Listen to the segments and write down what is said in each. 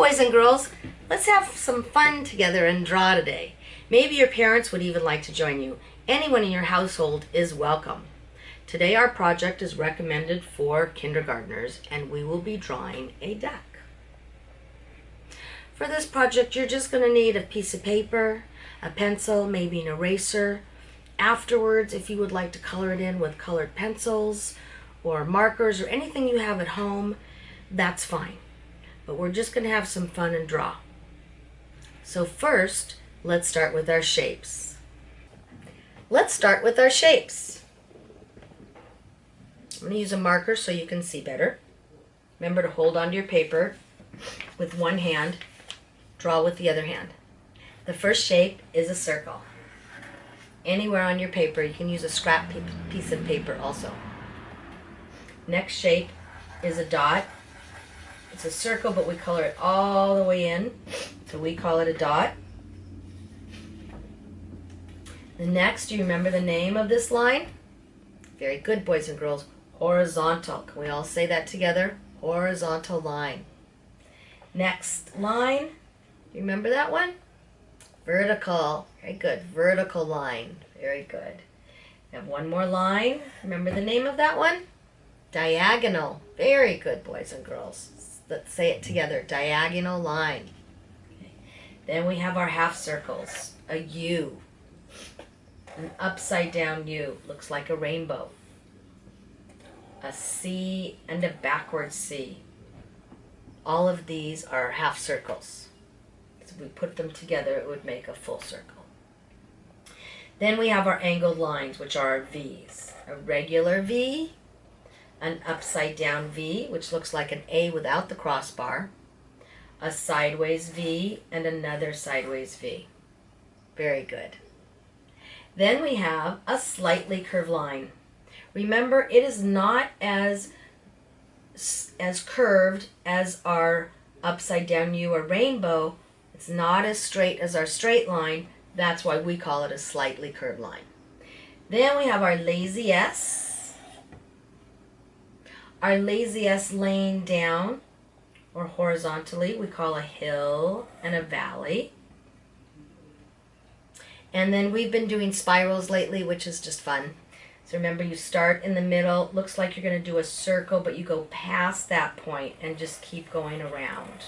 boys and girls, let's have some fun together and draw today. Maybe your parents would even like to join you. Anyone in your household is welcome. Today our project is recommended for kindergartners and we will be drawing a duck. For this project you're just going to need a piece of paper, a pencil, maybe an eraser. Afterwards, if you would like to color it in with colored pencils or markers or anything you have at home, that's fine. But we're just going to have some fun and draw. So first, let's start with our shapes. I'm going to use a marker so you can see better. Remember to hold onto your paper with one hand, draw with the other hand. The first shape is a circle. Anywhere on your paper, you can use a scrap piece of paper also. Next shape is a dot. It's a circle, but we color it all the way in, so we call it a dot. The next, do you remember the name of this line? Very good, boys and girls. Horizontal. Can we all say that together? Horizontal line. Next line, do you remember that one? Vertical. Very good. Vertical line. Very good. We have one more line. Remember the name of that one? Diagonal. Very good, boys and girls. Let's say it together. Diagonal line. Okay. Then we have our half circles. A U. An upside down U. Looks like a rainbow. A C and a backward C. All of these are half circles. So if we put them together, it would make a full circle. Then we have our angled lines, which are our V's. A regular V, an upside down V, which looks like an A without the crossbar, a sideways V, and another sideways V. Very good. Then we have a slightly curved line. Remember, it is not as curved as our upside down U or rainbow. It's not as straight as our straight line. That's why we call it a slightly curved line. Then we have our lazy S. Our lazy S laying down or horizontally we call a hill and a valley. And then we've been doing spirals lately, which is just fun. So remember, you start in the middle. Looks like you're going to do a circle, but you go past that point and just keep going around.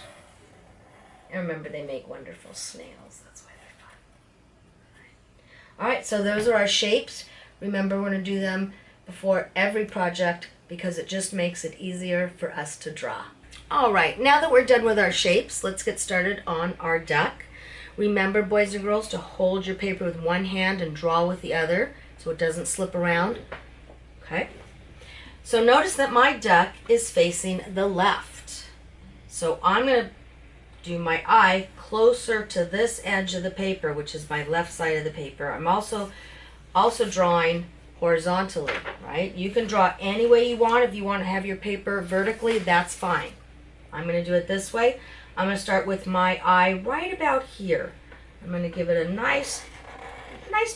And remember, they make wonderful snails. That's why they're fun. All right, so those are our shapes. Remember, we're going to do them before every project because it just makes it easier for us to draw. All right, now that we're done with our shapes, let's get started on our duck. Remember, boys and girls, to hold your paper with one hand and draw with the other so it doesn't slip around. Okay? So notice that my duck is facing the left. So I'm going to do my eye closer to this edge of the paper, which is my left side of the paper. I'm also drawing horizontally, right? You can draw any way you want. If you want to have your paper vertically, that's fine. I'm going to do it this way. I'm going to start with my eye right about here. I'm going to give it a nice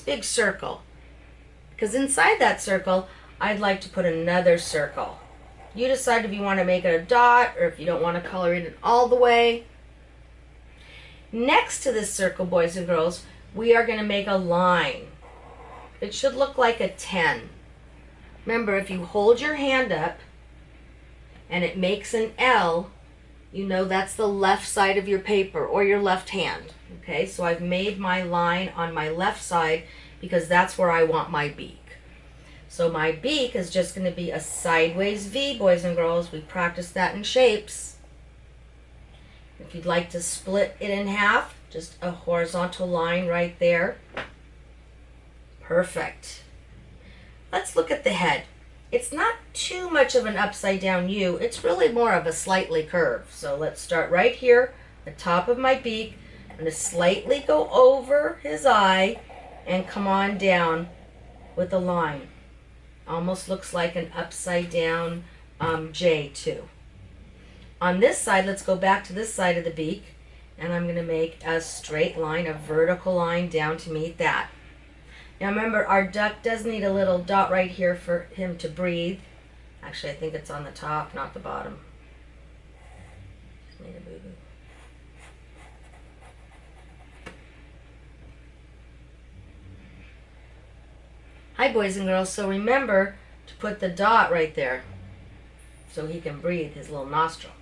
big circle. Because inside that circle, I'd like to put another circle. You decide if you want to make it a dot or if you don't want to color it in all the way. Next to this circle, boys and girls, we are going to make a line. It should look like a 10. Remember, if you hold your hand up and it makes an L, you know that's the left side of your paper or your left hand. Okay, so I've made my line on my left side because that's where I want my beak. So my beak is just going to be a sideways V, boys and girls. We practiced that in shapes. If you'd like to split it in half, just a horizontal line right there. Perfect. Let's look at the head. It's not too much of an upside down U. It's really more of a slightly curved. So let's start right here, the top of my beak. I'm going to slightly go over his eye and come on down with a line. Almost looks like an upside down J too. On this side, let's go back to this side of the beak, and I'm going to make a straight line, a vertical line down to meet that. Now remember, our duck does need a little dot right here for him to breathe. Actually, I think it's on the top, not the bottom. Just made a boo-boo. Hi, boys and girls. So remember to put the dot right there so he can breathe his little nostril.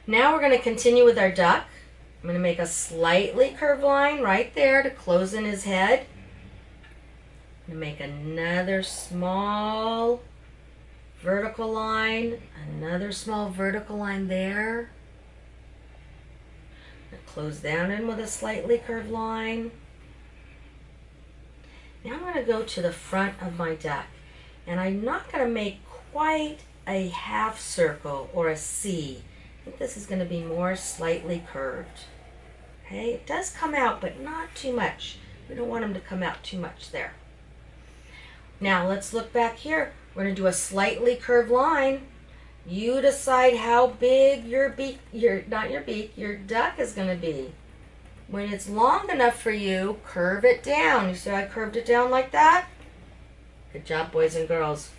Now we're going to continue with our duck. I'm going to make a slightly curved line right there to close in his head. I'm going to make another small vertical line, another small vertical line there. Close down in with a slightly curved line. Now I'm going to go to the front of my duck, and I'm not going to make quite a half circle or a C. I think this is going to be more slightly curved. Okay, it does come out, but not too much. We don't want them to come out too much there. Now let's look back here. We're going to do a slightly curved line. You decide how big your beak, your duck is going to be. When it's long enough for you, curve it down. You see how I curved it down like that? Good job, boys and girls.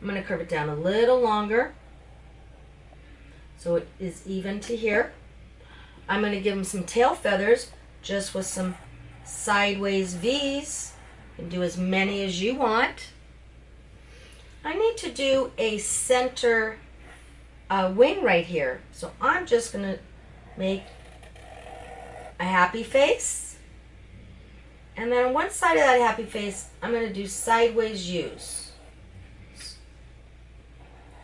I'm going to curve it down a little longer so it is even to here. I'm going to give him some tail feathers just with some sideways V's. You can do as many as you want. I need to do a center wing right here. So I'm just going to make a happy face. And then on one side of that happy face, I'm going to do sideways U's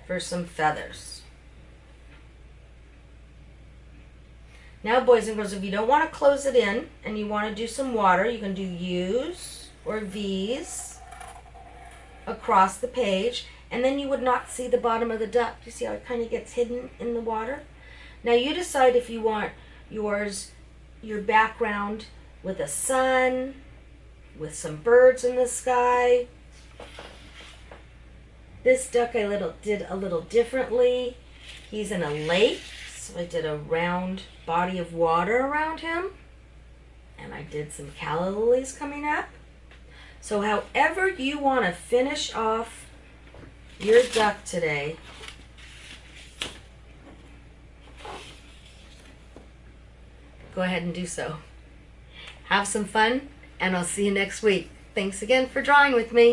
for some feathers. Now, boys and girls, if you don't want to close it in and you want to do some water, you can do U's or V's across the page, and then you would not see the bottom of the duck. You see how it kind of gets hidden in the water? Now you decide if you want your background with a sun, with some birds in the sky. This duck I did a little differently. He's in a lake, so I did a round body of water around him. And I did some calla lilies coming up. So however you want to finish off your duck today, go ahead and do so. Have some fun, and I'll see you next week. Thanks again for drawing with me.